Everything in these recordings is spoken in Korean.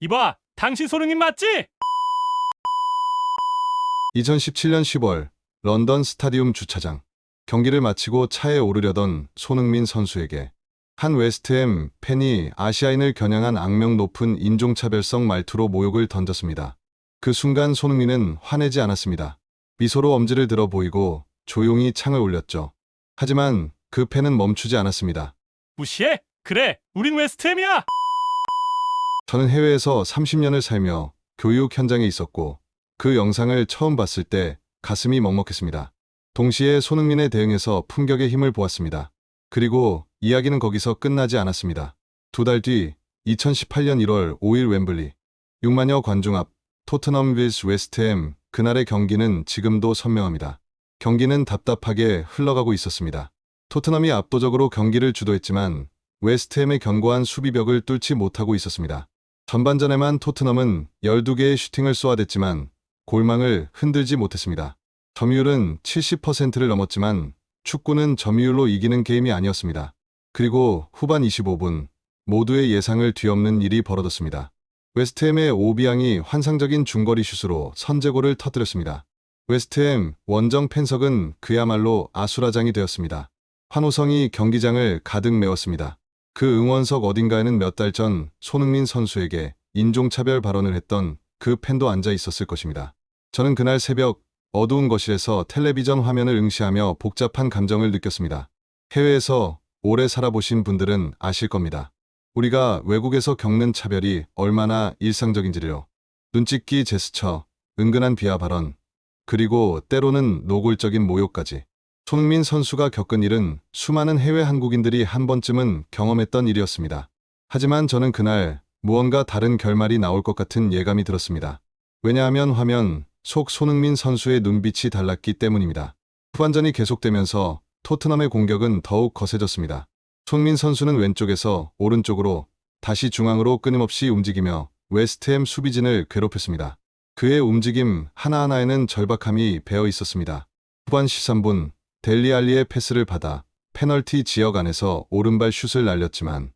이봐, 당신 손흥민 맞지? 2017년 10월 런던 스타디움 주차장. 경기를 마치고 차에 오르려던 손흥민 선수에게 한 웨스트햄 팬이 아시아인을 겨냥한 악명 높은 인종차별성 말투로 모욕을 던졌습니다. 그 순간 손흥민은 화내지 않았습니다. 미소로 엄지를 들어 보이고 조용히 창을 올렸죠. 하지만 그 팬은 멈추지 않았습니다. 무시해? 그래, 우린 웨스트햄이야! 저는 해외에서 30년을 살며 교육 현장에 있었고 그 영상을 처음 봤을 때 가슴이 먹먹했습니다. 동시에 손흥민의 대응에서 품격의 힘을 보았습니다. 그리고 이야기는 거기서 끝나지 않았습니다. 2달 뒤 2018년 1월 5일 웸블리 6만여 관중 앞 토트넘 vs 웨스트햄. 그날의 경기는 지금도 선명합니다. 경기는 답답하게 흘러가고 있었습니다. 토트넘이 압도적으로 경기를 주도했지만 웨스트햄의 견고한 수비벽을 뚫지 못하고 있었습니다. 전반전에만 토트넘은 12개의 슈팅을 쏘아댔지만 골망을 흔들지 못했습니다. 점유율은 70%를 넘었지만 축구는 점유율로 이기는 게임이 아니었습니다. 그리고 후반 25분 모두의 예상을 뒤엎는 일이 벌어졌습니다. 웨스트햄의 오비앙이 환상적인 중거리 슛으로 선제골을 터뜨렸습니다. 웨스트햄 원정 팬석은 그야말로 아수라장이 되었습니다. 환호성이 경기장을 가득 메웠습니다. 그 응원석 어딘가에는 몇 달 전 손흥민 선수에게 인종차별 발언을 했던 그 팬도 앉아 있었을 것입니다. 저는 그날 새벽 어두운 거실에서 텔레비전 화면을 응시하며 복잡한 감정을 느꼈습니다. 해외에서 오래 살아보신 분들은 아실 겁니다. 우리가 외국에서 겪는 차별이 얼마나 일상적인지를요. 눈찍기 제스처, 은근한 비하 발언, 그리고 때로는 노골적인 모욕까지. 손흥민 선수가 겪은 일은 수많은 해외 한국인들이 한 번쯤은 경험했던 일이었습니다. 하지만 저는 그날 무언가 다른 결말이 나올 것 같은 예감이 들었습니다. 왜냐하면 화면 속 손흥민 선수의 눈빛이 달랐기 때문입니다. 후반전이 계속되면서 토트넘의 공격은 더욱 거세졌습니다. 손흥민 선수는 왼쪽에서 오른쪽으로 다시 중앙으로 끊임없이 움직이며 웨스트햄 수비진을 괴롭혔습니다. 그의 움직임 하나하나에는 절박함이 배어 있었습니다. 후반 13분 델리 알리의 패스를 받아 페널티 지역 안에서 오른발 슛을 날렸지만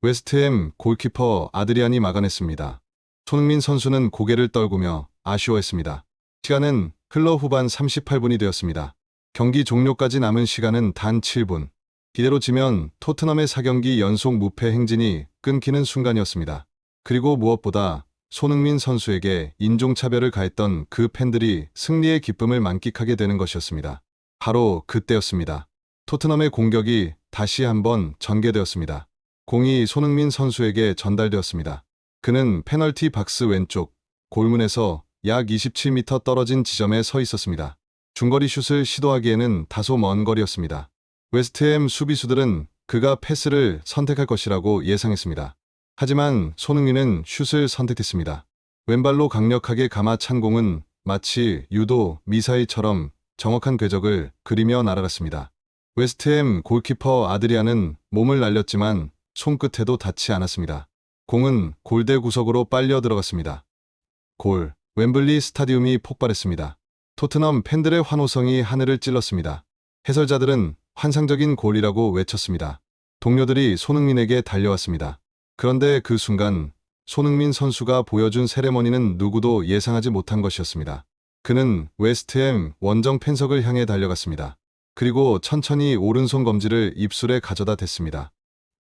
웨스트햄 골키퍼 아드리안이 막아냈습니다. 손흥민 선수는 고개를 떨구며 아쉬워했습니다. 시간은 흘러 후반 38분이 되었습니다. 경기 종료까지 남은 시간은 단 7분. 이대로 지면 토트넘의 4경기 연속 무패 행진이 끊기는 순간이었습니다. 그리고 무엇보다 손흥민 선수에게 인종차별을 가했던 그 팬들이 승리의 기쁨을 만끽하게 되는 것이었습니다. 바로 그때였습니다. 토트넘의 공격이 다시 한번 전개되었습니다. 공이 손흥민 선수에게 전달되었습니다. 그는 페널티 박스 왼쪽 골문에서 약 27m 떨어진 지점에 서 있었습니다. 중거리 슛을 시도하기에는 다소 먼 거리였습니다. 웨스트햄 수비수들은 그가 패스를 선택할 것이라고 예상했습니다. 하지만 손흥민은 슛을 선택했습니다. 왼발로 강력하게 감아 찬 공은 마치 유도 미사일처럼 정확한 궤적을 그리며 날아갔습니다. 웨스트햄 골키퍼 아드리안은 몸을 날렸지만 손끝에도 닿지 않았습니다. 공은 골대 구석으로 빨려 들어갔습니다. 골. 웸블리 스타디움이 폭발했습니다. 토트넘 팬들의 환호성이 하늘을 찔렀습니다. 해설자들은 환상적인 골이라고 외쳤습니다. 동료들이 손흥민에게 달려왔습니다. 그런데 그 순간 손흥민 선수가 보여준 세레머니는 누구도 예상하지 못한 것이었습니다. 그는 웨스트햄 원정 팬석을 향해 달려갔습니다. 그리고 천천히 오른손 검지를 입술에 가져다 댔습니다.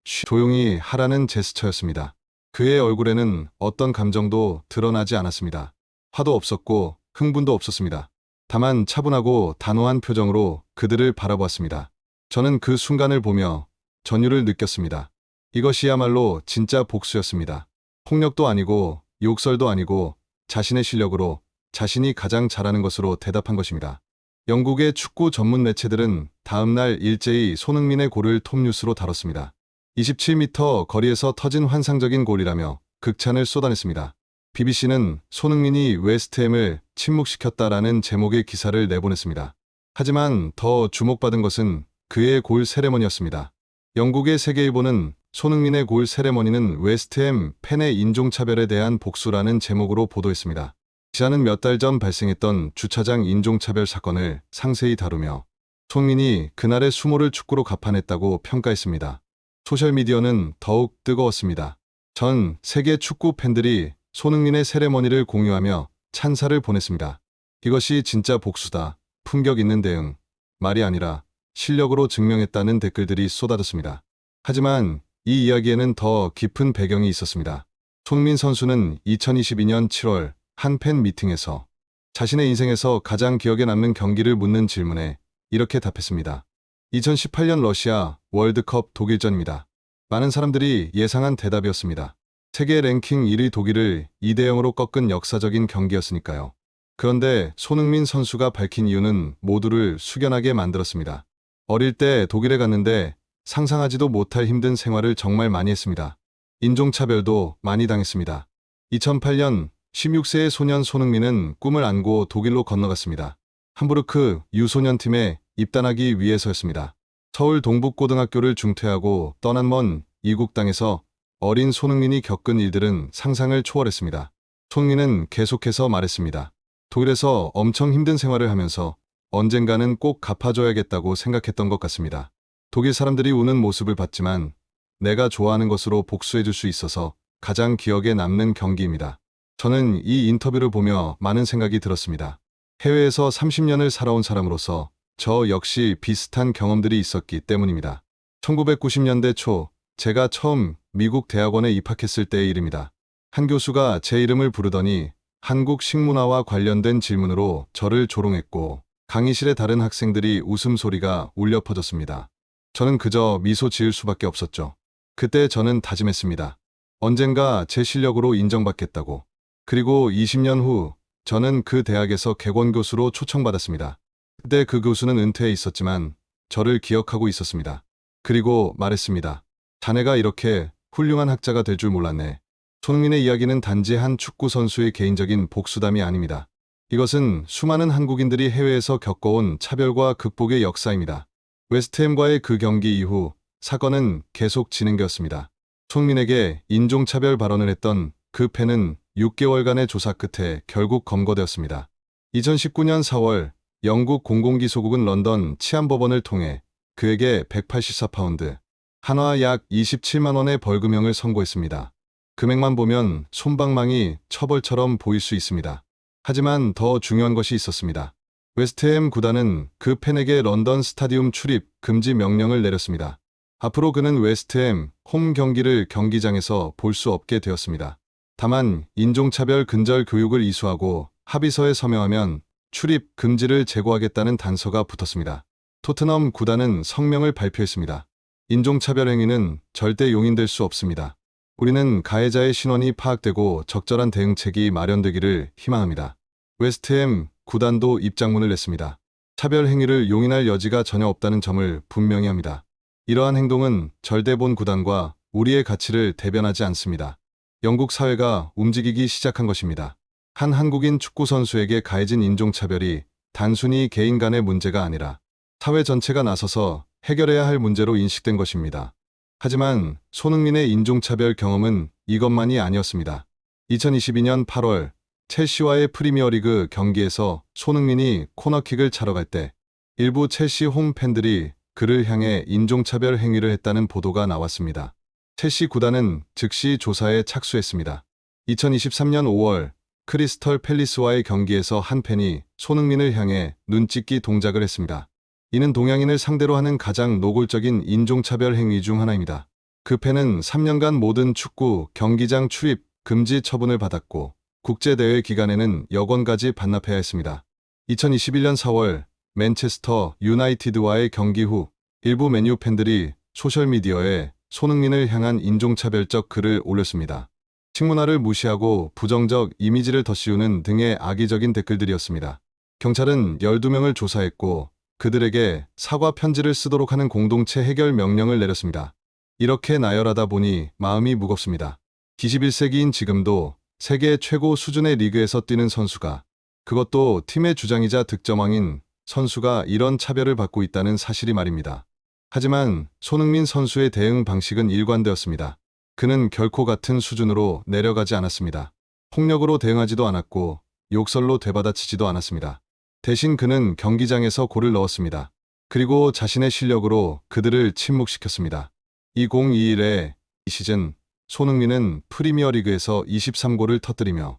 조용히 하라는 제스처였습니다. 그의 얼굴에는 어떤 감정도 드러나지 않았습니다. 화도 없었고 흥분도 없었습니다. 다만 차분하고 단호한 표정으로 그들을 바라보았습니다. 저는 그 순간을 보며 전율을 느꼈습니다. 이것이야말로 진짜 복수였습니다. 폭력도 아니고 욕설도 아니고 자신의 실력으로 자신이 가장 잘하는 것으로 대답한 것입니다. 영국의 축구 전문 매체들은 다음날 일제히 손흥민의 골을 톱뉴스로 다뤘습니다. 27m 거리에서 터진 환상적인 골이라며 극찬을 쏟아냈습니다. BBC는 손흥민이 웨스트햄을 침묵시켰다라는 제목의 기사를 내보냈습니다. 하지만 더 주목받은 것은 그의 골 세레머니였습니다. 영국의 세계일보는 손흥민의 골 세레머니는 웨스트햄 팬의 인종차별에 대한 복수라는 제목으로 보도했습니다. 기사는 몇 달 전 발생했던 주차장 인종차별 사건을 상세히 다루며 손흥민이 그날의 수모를 축구로 갚아냈다고 평가했습니다. 소셜미디어는 더욱 뜨거웠습니다. 전 세계 축구 팬들이 손흥민의 세레머니를 공유하며 찬사를 보냈습니다. 이것이 진짜 복수다. 품격 있는 대응. 말이 아니라 실력으로 증명했다는 댓글들이 쏟아졌습니다. 하지만 이 이야기에는 더 깊은 배경이 있었습니다. 손흥민 선수는 2022년 7월 한 팬 미팅에서 자신의 인생에서 가장 기억에 남는 경기를 묻는 질문에 이렇게 답했습니다. 2018년 러시아 월드컵 독일전입니다. 많은 사람들이 예상한 대답이었습니다. 세계 랭킹 1위 독일을 2대 0으로 꺾은 역사적인 경기였으니까요. 그런데 손흥민 선수가 밝힌 이유는 모두를 숙연하게 만들었습니다. 어릴 때 독일에 갔는데 상상하지도 못할 힘든 생활을 정말 많이 했습니다. 인종차별도 많이 당했습니다. 2008년 16세의 소년 손흥민은 꿈을 안고 독일로 건너갔습니다. 함부르크 유소년팀에 입단하기 위해서였습니다. 서울 동북고등학교를 중퇴하고 떠난 먼 이국 땅에서 어린 손흥민이 겪은 일들은 상상을 초월했습니다. 손흥민은 계속해서 말했습니다. 독일에서 엄청 힘든 생활을 하면서 언젠가는 꼭 갚아줘야겠다고 생각했던 것 같습니다. 독일 사람들이 우는 모습을 봤지만 내가 좋아하는 것으로 복수해줄 수 있어서 가장 기억에 남는 경기입니다. 저는 이 인터뷰를 보며 많은 생각이 들었습니다. 해외에서 30년을 살아온 사람으로서 저 역시 비슷한 경험들이 있었기 때문입니다. 1990년대 초 제가 처음 미국 대학원에 입학했을 때의 일입니다. 한 교수가 제 이름을 부르더니 한국 식문화와 관련된 질문으로 저를 조롱했고 강의실의 다른 학생들이 웃음소리가 울려 퍼졌습니다. 저는 그저 미소 지을 수밖에 없었죠. 그때 저는 다짐했습니다. 언젠가 제 실력으로 인정받겠다고. 그리고 20년 후 저는 그 대학에서 객원 교수로 초청받았습니다. 그때 그 교수는 은퇴해 있었지만 저를 기억하고 있었습니다. 그리고 말했습니다. 자네가 이렇게 훌륭한 학자가 될 줄 몰랐네. 손흥민의 이야기는 단지 한 축구 선수의 개인적인 복수담이 아닙니다. 이것은 수많은 한국인들이 해외에서 겪어온 차별과 극복의 역사입니다. 웨스트햄과의 그 경기 이후 사건은 계속 진행되었습니다. 손흥민에게 인종차별 발언을 했던 그 팬은 6개월간의 조사 끝에 결국 검거되었습니다. 2019년 4월 영국 공공기소국은 런던 치안법원을 통해 그에게 184파운드, 한화 약 27만 원의 벌금형을 선고했습니다. 금액만 보면 솜방망이 처벌처럼 보일 수 있습니다. 하지만 더 중요한 것이 있었습니다. 웨스트햄 구단은 그 팬에게 런던 스타디움 출입 금지 명령을 내렸습니다. 앞으로 그는 웨스트햄 홈 경기를 경기장에서 볼 수 없게 되었습니다. 다만 인종차별 근절 교육을 이수하고 합의서에 서명하면 출입 금지를 제고하겠다는 단서가 붙었습니다. 토트넘 구단은 성명을 발표했습니다. 인종차별 행위는 절대 용인될 수 없습니다. 우리는 가해자의 신원이 파악되고 적절한 대응책이 마련되기를 희망합니다. 웨스트햄 구단도 입장문을 냈습니다. 차별 행위를 용인할 여지가 전혀 없다는 점을 분명히 합니다. 이러한 행동은 절대본 구단과 우리의 가치를 대변하지 않습니다. 영국 사회가 움직이기 시작한 것입니다. 한 한국인 축구 선수에게 가해진 인종차별이 단순히 개인 간의 문제가 아니라 사회 전체가 나서서 해결해야 할 문제로 인식된 것입니다. 하지만 손흥민의 인종차별 경험은 이것만이 아니었습니다. 2022년 8월 첼시와의 프리미어리그 경기에서 손흥민이 코너킥을 차러 갈 때 일부 첼시 홈 팬들이 그를 향해 인종차별 행위를 했다는 보도가 나왔습니다. 첼시 구단은 즉시 조사에 착수했습니다. 2023년 5월 크리스털 팰리스와의 경기에서 한 팬이 손흥민을 향해 눈찍기 동작을 했습니다. 이는 동양인을 상대로 하는 가장 노골적인 인종차별 행위 중 하나입니다. 그 팬은 3년간 모든 축구 경기장 출입 금지 처분을 받았고 국제대회 기간에는 여권까지 반납해야 했습니다. 2021년 4월 맨체스터 유나이티드와의 경기 후 일부 맨유 팬들이 소셜미디어에 손흥민을 향한 인종차별적 글을 올렸습니다. 식문화를 무시하고 부정적 이미지를 덧씌우는 등의 악의적인 댓글들이었습니다. 경찰은 12명을 조사했고 그들에게 사과 편지를 쓰도록 하는 공동체 해결 명령을 내렸습니다. 이렇게 나열하다 보니 마음이 무겁습니다. 21세기인 지금도 세계 최고 수준의 리그에서 뛰는 선수가, 그것도 팀의 주장이자 득점왕인 선수가 이런 차별을 받고 있다는 사실이 말입니다. 하지만 손흥민 선수의 대응 방식은 일관되었습니다. 그는 결코 같은 수준으로 내려가지 않았습니다. 폭력으로 대응하지도 않았고 욕설로 되받아치지도 않았습니다. 대신 그는 경기장에서 골을 넣었습니다. 그리고 자신의 실력으로 그들을 침묵시켰습니다. 2021의 이 시즌 손흥민은 프리미어리그에서 23골을 터뜨리며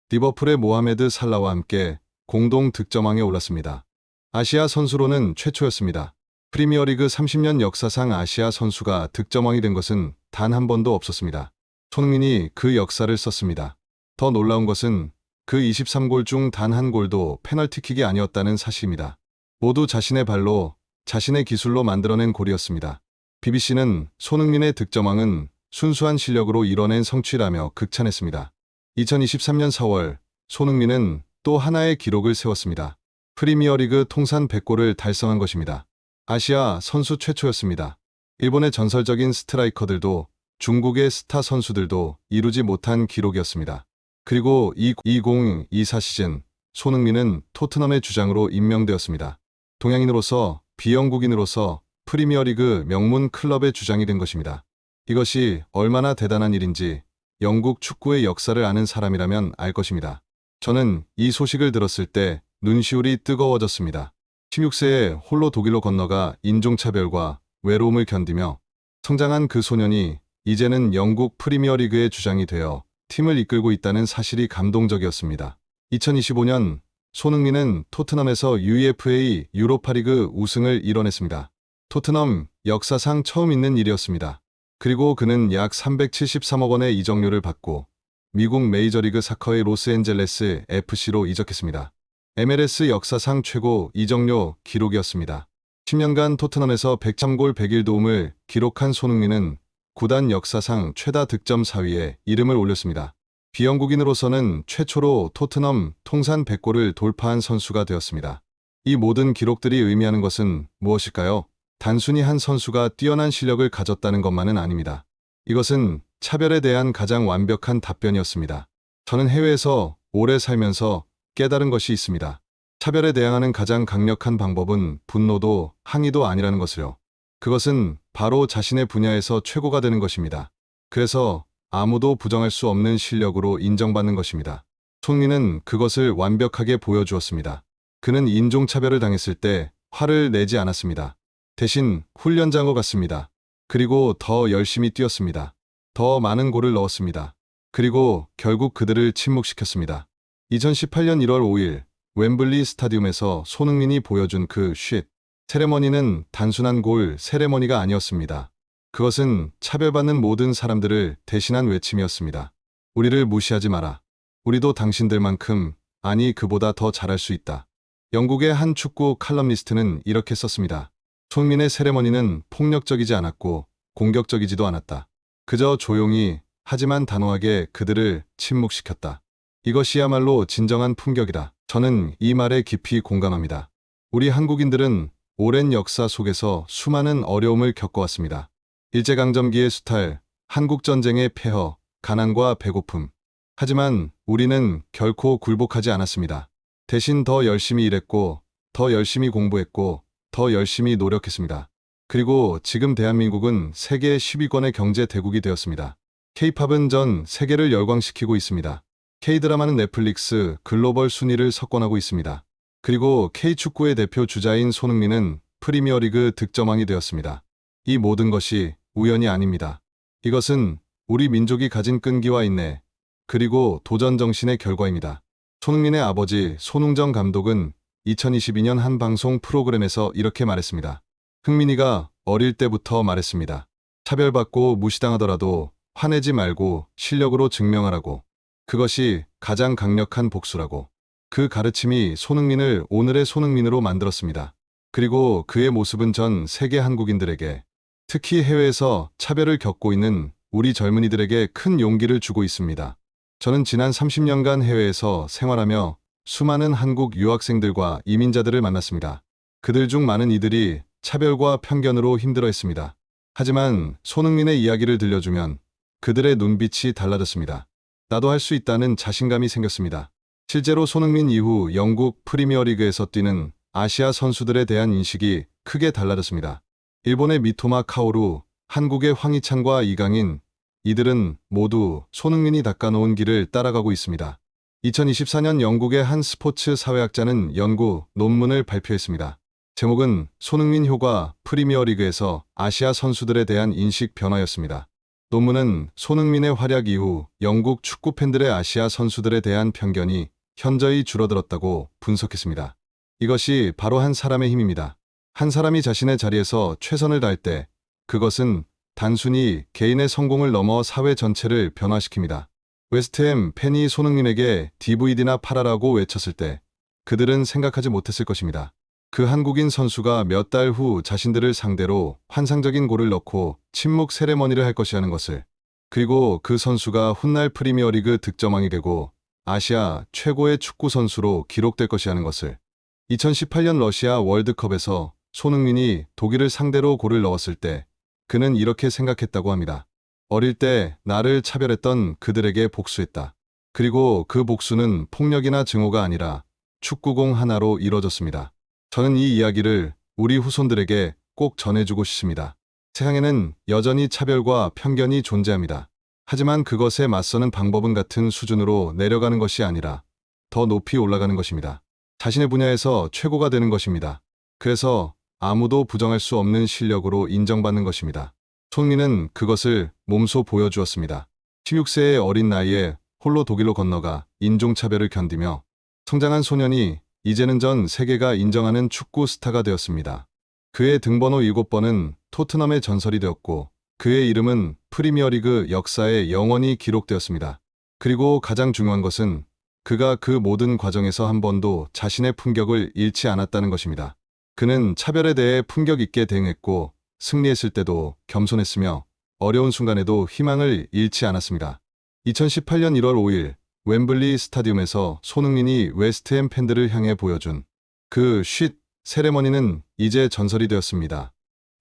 리버풀의 모하메드 살라와 함께 공동 득점왕에 올랐습니다. 아시아 선수로는 최초였습니다. 프리미어리그 30년 역사상 아시아 선수가 득점왕이 된 것은 단 한 번도 없었습니다. 손흥민이 그 역사를 썼습니다. 더 놀라운 것은 그 23골 중 단 한 골도 페널티킥이 아니었다는 사실입니다. 모두 자신의 발로, 자신의 기술로 만들어낸 골이었습니다. BBC는 손흥민의 득점왕은 순수한 실력으로 이뤄낸 성취라며 극찬했습니다. 2023년 4월 손흥민은 또 하나의 기록을 세웠습니다. 프리미어리그 통산 100골을 달성한 것입니다. 아시아 선수 최초였습니다. 일본의 전설적인 스트라이커들도 중국의 스타 선수들도 이루지 못한 기록이었습니다. 그리고 2024 시즌 손흥민은 토트넘의 주장으로 임명되었습니다. 동양인으로서 비영국인으로서 프리미어리그 명문 클럽의 주장이 된 것입니다. 이것이 얼마나 대단한 일인지 영국 축구의 역사를 아는 사람이라면 알 것입니다. 저는 이 소식을 들었을 때 눈시울이 뜨거워졌습니다. 16세에 홀로 독일로 건너가 인종차별과 외로움을 견디며 성장한 그 소년이 이제는 영국 프리미어리그의 주장이 되어 팀을 이끌고 있다는 사실이 감동적이었습니다. 2025년 손흥민은 토트넘에서 UEFA 유로파리그 우승을 이뤄냈습니다. 토트넘 역사상 처음 있는 일이었습니다. 그리고 그는 약 373억 원의 이적료를 받고 미국 메이저리그 사커의 로스앤젤레스 FC로 이적했습니다. MLS 역사상 최고 이적료 기록이었습니다. 10년간 토트넘에서 103골 101도움을 기록한 손흥민은 구단 역사상 최다 득점 4위에 이름을 올렸습니다. 비영국인으로서는 최초로 토트넘 통산 100골을 돌파한 선수가 되었습니다. 이 모든 기록들이 의미하는 것은 무엇일까요? 단순히 한 선수가 뛰어난 실력을 가졌다는 것만은 아닙니다. 이것은 차별에 대한 가장 완벽한 답변이었습니다. 저는 해외에서 오래 살면서 깨달은 것이 있습니다. 차별에 대항하는 가장 강력한 방법은 분노도 항의도 아니라는 것을요. 그것은 바로 자신의 분야에서 최고가 되는 것입니다. 그래서 아무도 부정할 수 없는 실력으로 인정받는 것입니다. 손흥민은 그것을 완벽하게 보여주었습니다. 그는 인종차별을 당했을 때 화를 내지 않았습니다. 대신 훈련장으로 갔습니다. 그리고 더 열심히 뛰었습니다. 더 많은 골을 넣었습니다. 그리고 결국 그들을 침묵시켰습니다. 2018년 1월 5일 웸블리 스타디움에서 손흥민이 보여준 그 쉿 세레머니는 단순한 골 세레머니가 아니었습니다. 그것은 차별받는 모든 사람들을 대신한 외침이었습니다. 우리를 무시하지 마라. 우리도 당신들만큼, 아니 그보다 더 잘할 수 있다. 영국의 한 축구 칼럼니스트는 이렇게 썼습니다. 손흥민의 세레머니는 폭력적이지 않았고 공격적이지도 않았다. 그저 조용히 하지만 단호하게 그들을 침묵시켰다. 이것이야말로 진정한 품격이다. 저는 이 말에 깊이 공감합니다. 우리 한국인들은 오랜 역사 속에서 수많은 어려움을 겪어왔습니다. 일제강점기의 수탈, 한국전쟁의 폐허, 가난과 배고픔. 하지만 우리는 결코 굴복하지 않았습니다. 대신 더 열심히 일했고, 더 열심히 공부했고, 더 열심히 노력했습니다. 그리고 지금 대한민국은 세계 10위권의 경제 대국이 되었습니다. K-팝은 전 세계를 열광시키고 있습니다. K-드라마는 넷플릭스 글로벌 순위를 석권하고 있습니다. 그리고 K축구의 대표 주자인 손흥민은 프리미어리그 득점왕이 되었습니다. 이 모든 것이 우연이 아닙니다. 이것은 우리 민족이 가진 끈기와 인내, 그리고 도전 정신의 결과입니다. 손흥민의 아버지 손흥정 감독은 2022년 한 방송 프로그램에서 이렇게 말했습니다. 흥민이가 어릴 때부터 말했습니다. 차별받고 무시당하더라도 화내지 말고 실력으로 증명하라고. 그것이 가장 강력한 복수라고. 그 가르침이 손흥민을 오늘의 손흥민으로 만들었습니다. 그리고 그의 모습은 전 세계 한국인들에게, 특히 해외에서 차별을 겪고 있는 우리 젊은이들에게 큰 용기를 주고 있습니다. 저는 지난 30년간 해외에서 생활하며 수많은 한국 유학생들과 이민자들을 만났습니다. 그들 중 많은 이들이 차별과 편견으로 힘들어했습니다. 하지만 손흥민의 이야기를 들려주면 그들의 눈빛이 달라졌습니다. 나도 할 수 있다는 자신감이 생겼습니다. 실제로 손흥민 이후 영국 프리미어리그에서 뛰는 아시아 선수들에 대한 인식이 크게 달라졌습니다. 일본의 미토마 카오루, 한국의 황희찬과 이강인, 이들은 모두 손흥민이 닦아놓은 길을 따라가고 있습니다. 2024년 영국의 한 스포츠 사회학자는 연구 논문을 발표했습니다. 제목은 손흥민 효과 프리미어리그에서 아시아 선수들에 대한 인식 변화였습니다. 논문은 손흥민의 활약 이후 영국 축구 팬들의 아시아 선수들에 대한 편견이 현저히 줄어들었다고 분석했습니다. 이것이 바로 한 사람의 힘입니다. 한 사람이 자신의 자리에서 최선을 다할 때 그것은 단순히 개인의 성공을 넘어 사회 전체를 변화시킵니다. 웨스트햄 팬이 손흥민에게 DVD나 팔아라고 외쳤을 때 그들은 생각하지 못했을 것입니다. 그 한국인 선수가 몇 달 후 자신들을 상대로 환상적인 골을 넣고 침묵 세레머니를 할 것이라는 것을, 그리고 그 선수가 훗날 프리미어리그 득점왕이 되고 아시아 최고의 축구 선수로 기록될 것이라는 것을. 2018년 러시아 월드컵에서 손흥민이 독일을 상대로 골을 넣었을 때 그는 이렇게 생각했다고 합니다. 어릴 때 나를 차별했던 그들에게 복수했다. 그리고 그 복수는 폭력이나 증오가 아니라 축구공 하나로 이뤄졌습니다. 저는 이 이야기를 우리 후손들에게 꼭 전해주고 싶습니다. 세상에는 여전히 차별과 편견이 존재합니다. 하지만 그것에 맞서는 방법은 같은 수준으로 내려가는 것이 아니라 더 높이 올라가는 것입니다. 자신의 분야에서 최고가 되는 것입니다. 그래서 아무도 부정할 수 없는 실력으로 인정받는 것입니다. 손흥민은 그것을 몸소 보여주었습니다. 16세의 어린 나이에 홀로 독일로 건너가 인종차별을 견디며 성장한 소년이 이제는 전 세계가 인정하는 축구 스타가 되었습니다. 그의 등번호 7번은 토트넘의 전설이 되었고 그의 이름은 프리미어리그 역사에 영원히 기록되었습니다. 그리고 가장 중요한 것은 그가 그 모든 과정에서 한 번도 자신의 품격을 잃지 않았다는 것입니다. 그는 차별에 대해 품격 있게 대응했고 승리했을 때도 겸손했으며 어려운 순간에도 희망을 잃지 않았습니다. 2018년 1월 5일 웸블리 스타디움에서 손흥민이 웨스트햄 팬들을 향해 보여준 그 쉿 세레머니는 이제 전설이 되었습니다.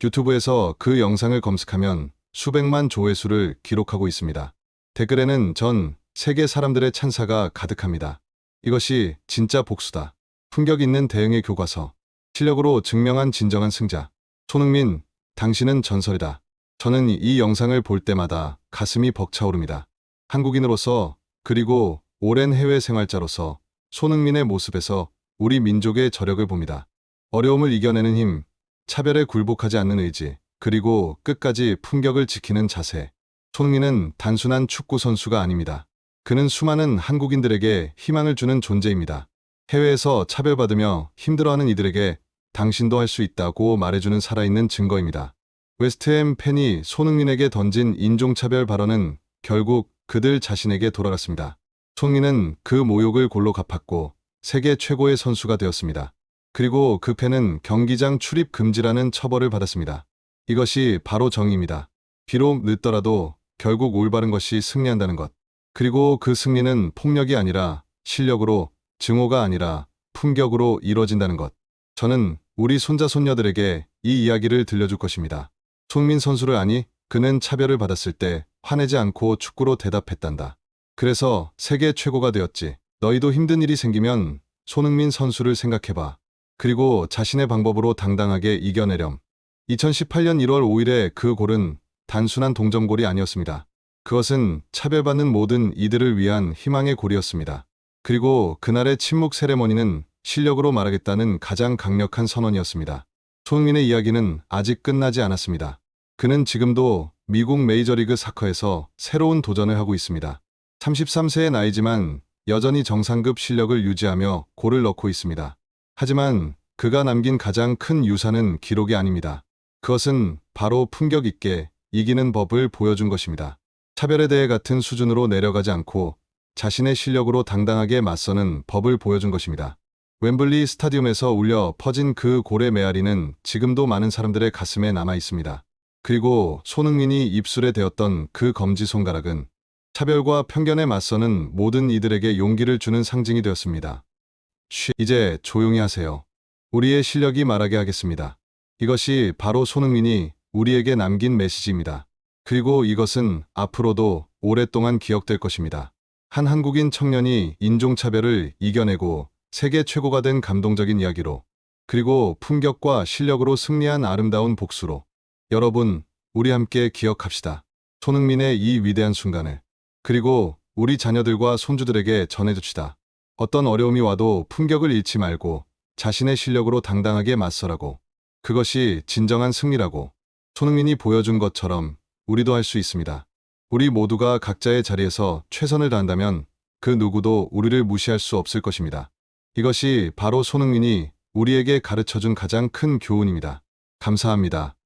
유튜브에서 그 영상을 검색하면 수백만 조회수를 기록하고 있습니다. 댓글에는 전 세계 사람들의 찬사가 가득합니다. 이것이 진짜 복수다. 품격 있는 대응의 교과서. 실력으로 증명한 진정한 승자. 손흥민, 당신은 전설이다. 저는 이 영상을 볼 때마다 가슴이 벅차오릅니다. 한국인으로서 그리고 오랜 해외 생활자로서 손흥민의 모습에서 우리 민족의 저력을 봅니다. 어려움을 이겨내는 힘, 차별에 굴복하지 않는 의지, 그리고 끝까지 품격을 지키는 자세. 손흥민은 단순한 축구 선수가 아닙니다. 그는 수많은 한국인들에게 희망을 주는 존재입니다. 해외에서 차별받으며 힘들어하는 이들에게 당신도 할 수 있다고 말해주는 살아있는 증거입니다. 웨스트햄 팬이 손흥민에게 던진 인종차별 발언은 결국 그들 자신에게 돌아갔습니다. 손흥민은 그 모욕을 골로 갚았고 세계 최고의 선수가 되었습니다. 그리고 그 팬은 경기장 출입 금지라는 처벌을 받았습니다. 이것이 바로 정의입니다. 비록 늦더라도 결국 올바른 것이 승리한다는 것. 그리고 그 승리는 폭력이 아니라 실력으로, 증오가 아니라 품격으로 이루어진다는 것. 저는 우리 손자 손녀들에게 이 이야기를 들려줄 것입니다. 손흥민 선수를 아니? 그는 차별을 받았을 때 화내지 않고 축구로 대답했단다. 그래서 세계 최고가 되었지. 너희도 힘든 일이 생기면 손흥민 선수를 생각해봐. 그리고 자신의 방법으로 당당하게 이겨내렴. 2018년 1월 5일의 그 골은 단순한 동점골이 아니었습니다. 그것은 차별받는 모든 이들을 위한 희망의 골이었습니다. 그리고 그날의 침묵 세레머니는 실력으로 말하겠다는 가장 강력한 선언이었습니다. 손흥민의 이야기는 아직 끝나지 않았습니다. 그는 지금도 미국 메이저리그 사커에서 새로운 도전을 하고 있습니다. 33세의 나이지만 여전히 정상급 실력을 유지하며 골을 넣고 있습니다. 하지만 그가 남긴 가장 큰 유산은 기록이 아닙니다. 그것은 바로 품격 있게 이기는 법을 보여준 것입니다. 차별에 대해 같은 수준으로 내려가지 않고 자신의 실력으로 당당하게 맞서는 법을 보여준 것입니다. 웸블리 스타디움에서 울려 퍼진 그 골의 메아리는 지금도 많은 사람들의 가슴에 남아 있습니다. 그리고 손흥민이 입술에 대었던 그 검지손가락은 차별과 편견에 맞서는 모든 이들에게 용기를 주는 상징이 되었습니다. 이제 조용히 하세요. 우리의 실력이 말하게 하겠습니다. 이것이 바로 손흥민이 우리에게 남긴 메시지입니다. 그리고 이것은 앞으로도 오랫동안 기억될 것입니다. 한 한국인 청년이 인종차별을 이겨내고 세계 최고가 된 감동적인 이야기로, 그리고 품격과 실력으로 승리한 아름다운 복수로. 여러분, 우리 함께 기억합시다. 손흥민의 이 위대한 순간을. 그리고 우리 자녀들과 손주들에게 전해줍시다. 어떤 어려움이 와도 품격을 잃지 말고 자신의 실력으로 당당하게 맞서라고. 그것이 진정한 승리라고. 손흥민이 보여준 것처럼 우리도 할 수 있습니다. 우리 모두가 각자의 자리에서 최선을 다한다면 그 누구도 우리를 무시할 수 없을 것입니다. 이것이 바로 손흥민이 우리에게 가르쳐준 가장 큰 교훈입니다. 감사합니다.